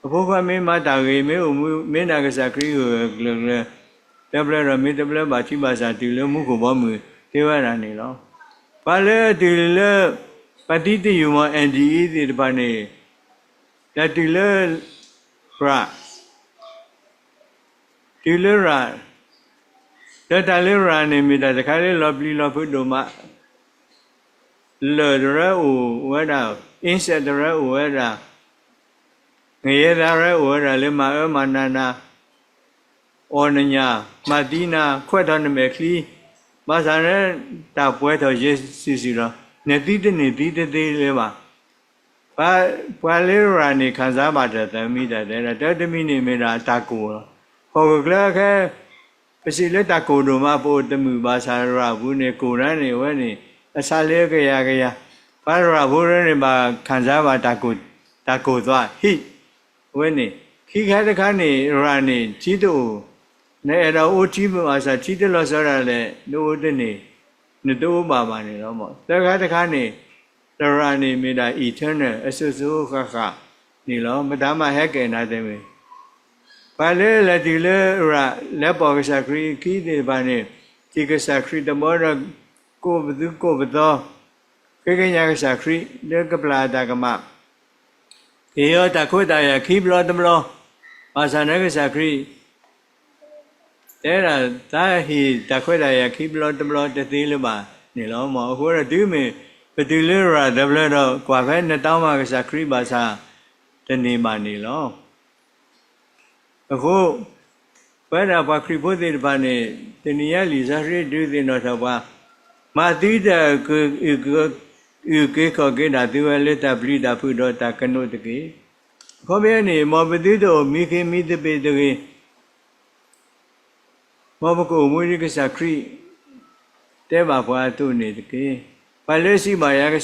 အဖိုးကမင်းမတာကြီးမင်းမင်းနာကစားခရီးကိုတဘလရမင်းတဘလဘာချိပါစာတီလမှုကိုဘောမှုတေဝရနေလောဘာလဲတီလပတိတိယမအန်ဒီဒီတပါနေတတီလရာတီလရာတတလေးရာနေမိတာတခါလေးလောပလီလောဖုဒ္ဓမလောရဝဒအင်းဆက်ရဝဒငရေသာရဝရလေမအမနာနာဩနညာမတိနာခွဲ့တော်နမေခလီမဆန်ရတာပွဲတော်ယေစီရောနေတိတနေတိတသေးလေးပါဘာလေးရာနေခံစားပါတယ်သမီးတဲ့တော်တမီနေမိတာတာကိုဟောကလခဲပစီလက်တာကိုတို့မပို့တမှုဘာသာရဘူးနေကိုရန်နေဝဲနေအစာလေးကြရဘာရဘူးရနေပါခံစားပါတာကိုသွားဟိဝဲနေခိခါတခါနေရာနေကြီးတို့နေတော့အိုကြီးပါစားကြီးတယ်လို့ဆိုရလဲနိုးတဲ့နေတို့ပါနေတော့မောတခါနေရာနေမိတာ eternal အဆုစုခနေလို့မတမဟက်ကဲနာတယ်မေဘာလဲလက်ဒီလဲရာလက်ပေါ်ကစားခရီးခီးတယ်ပါနေဒီကစားခရီးတမောရကိုဘသူကိုဘတော်ခေညာကစားခရီးလက်ကပလာတာကမေယောတခွတာယခိဘလောတမလောအာသနကစခရီတဲ့ရာသာဟိတခွတာယခိဘလောတမလောတသေးလပါနေလောမောအခုရဒီမေပတိလရာဒဘလတော့ကွာပဲ2000မှာကစခရီပါစာတနေပါနေလောအခုဘယ်တော့ဘာခရီဖို့တဲ့ဘာနေတနည်းလီစားရဒုသိနော်တော့ပါမာတိတကိုယူကေခေါ်ကေတာသူလည်းတပလိတာဖုတော့တကနုတကေခေါ်ပြနေမောပတိတော်မိခင်မိတပေတကေမောဘကိုမွေးရကစားခရီတဲပါဘွားသူနေတကေဘာလဲစီမာရက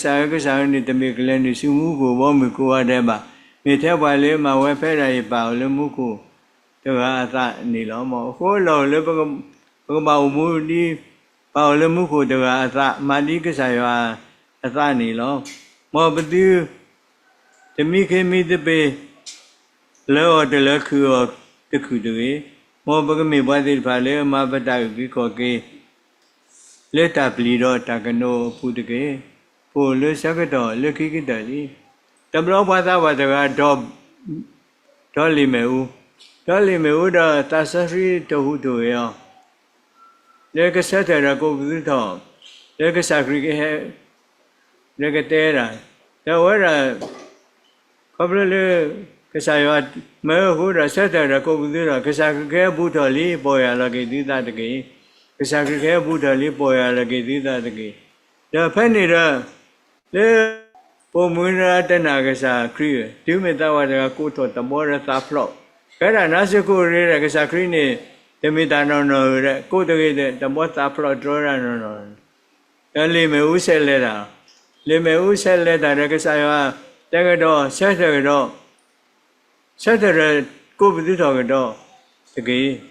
စားနေတမေကလည်းနေစုမှုကိုဘောမကိုရတဲ့ပါမိထဲဘွားလေးမှာဝဲဖဲရရပါလည်းမှုကိုတကအသနေလောမောဟိုလောလည်းဘကမမူဒီပါလည်းမှုကိုတကအသမာတိကစားရအသနေလောမောပတိတမိခေမိတပေလောတလခုတခုတွေမောပကမေဘတိဖာလေမပတကိခောကေလက်တပလီတော့တကနောဖုတကေဖို့လစကတော်လက်ခိကတလီတဘလောဘာသာဝတကတော့လီမေဦးတော့တသရီတဟုတို့ရောလက်ကဆက်တဲ့ကိုဘုသောလက်ကစခရီကေလက်ကတဲရာတော့ဝရကဘလလေကစားရမဲဟိုရဆက်တဲ့ကိုဘုသောကစားကေဘုတော်လီပေါ်ရလကေသီတာတကေကစားကေဘုတော်လီပေါ်ရလကေသီတာတကေဒါဖက်နေတော့လေပုံမွေးရတနာကစားခရီးဒီမေတ္တာဝါဒကကိုတော်တမောရသာဖလော့က Kaya nasi ko rira kasa kini demi tanah no re ko tu kita tempat taplo drora no. Kali me usel lera, le me usel lera re kasa ya tega do sete ko budi to do tegi.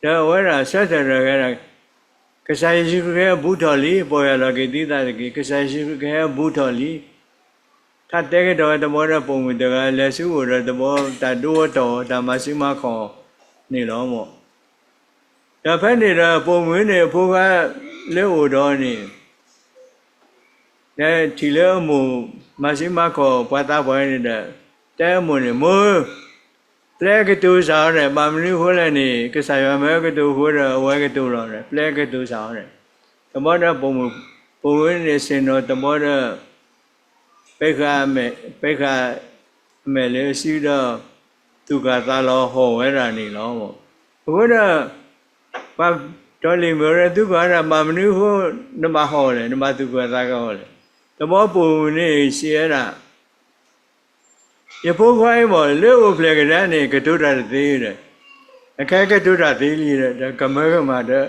Dah orang sete re kasa isi kaya butali boya lagi tidak lagi kasa isi kaya butali.ถ้าเด็กตัวตัวมันจะปุ่มตัวก็เลสุโรตัวแต่ดูตัวแต่มาสิมาขอนี่หรอมั้งแต่เพื่อนนี่เราปุ่มนี่พวกเขาเลี้ยวตัวนี่แต่ที่เลี้ยวมูมาสิมาขอปัตตาไปนี่เด้อแต่มูนี่มูเปลกตัวสาวเนี่ยบางทีหัวเลยนี่ก็ใส่มาเมื่อก็ตัวหัวเราไว้ก็ตัวเราเนี่ยเปลกตัวสาวเนี่ยตัวมันจะปุ่มนี่เส้นเราตัวมันจะไปข้าเมเลยสิเด้อตุกตาลอหัวอะไรนี่ล้อมั้งหัวเด้อปั๊บตอนนี้เมื่อไรตุกอะไรบางทีหัวนมาหัวเลยนมาตุกตาก็หัวเลยแต่พอปุ่มนี่เสียละอย่าพูดไว้หมดเรื่องอุปเลกได้นี่กระตุ้นอะไรตีเลยแค่กระตุ้นอะไรตีเลยแต่ก็ไม่ก็มาเด้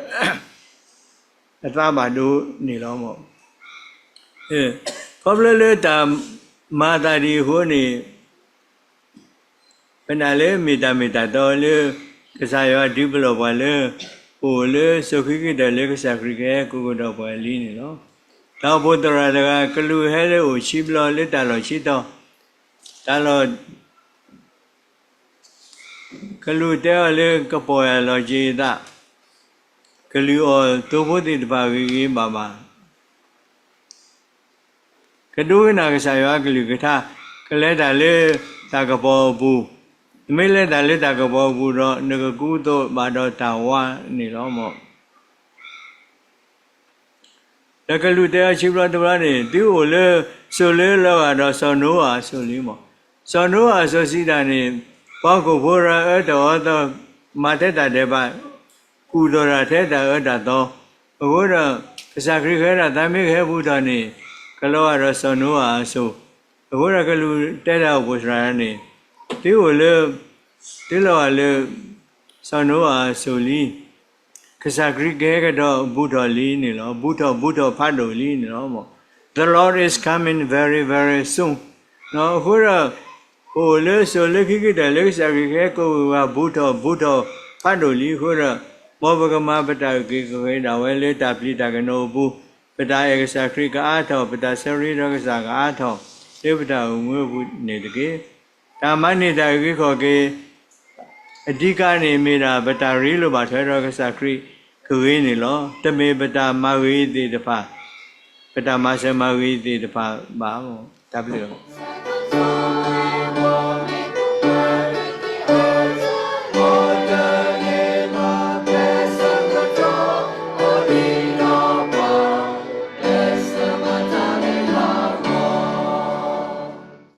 อตามาดูนี่ล้อมั้งพอเลยตามมาตาดีหัวนี่เป็นอะไรมีตาตัวเลยก็ใส่ว่าดิบลบไปเลยโอ้เลยสุขีกิดเลยก็สักริกกูก็ดอกไปลีนี่เนาะตาพูดตัวอะไรก็รู้ให้เลยโอ้ชิบลอเลยตาลอชิตอตาลอก็รู้เท่าเลยก็ปล่อยลอจีตาก็รู้อ๋อตัวพูดติดปากวิกิบ้าก็ดูนะก็ใส่ว่าก็เลยก็ท่าก็เลยแต่เลยตากระเป๋าบูไม่เลยแต่เลยตากระเป๋าบูรอนึกกูโตบาดอตาวานี่ล้อมั้งแล้วก็รู้แต่ชีวิตตัวนี้ที่โอเลยโซเลยแล้วก็เราสนุกโซเลยมั้งสนุกโซสิดานี่พอกูพูดแล้วตัวมาเทตาเดบ้ากูตัวเราเทตาตัวกูเราสักครั้งเราทำไม่แค่พูดนี่ก็เราเราสนุกสู้กูเราก็รู้แต่เราพูดอะไรนี่ที่โอเลยที่เราเลยสนุกสู้ลีก็สักครั้งก็เราพูดลีนี่เนาะพูดพัดลีนี่เนาะมั้ง The Lord is coming very very soon เนาะกูเราโอ้เลยสู้เลยคิดได้เลยสักครั้งก็ว่าพูดพัดลีกูเรามอบกับมาประทานกิจก็ได้เวลาตับลีตากันโนบุปตาเอกสารคริกอาทอปตาเสรีรักษาอาทอเทวดาอุโมบุเนี่ยตะกี้ตามันเนี่ยตะกี้ขอเกอธิการเนี่ยมีราปตารีโลบาเทรักษาคริคือเวนี่ล้อตะเมปตามาเวติตะพาปตามาเสมาเวติตะพาบ้าตับเลือ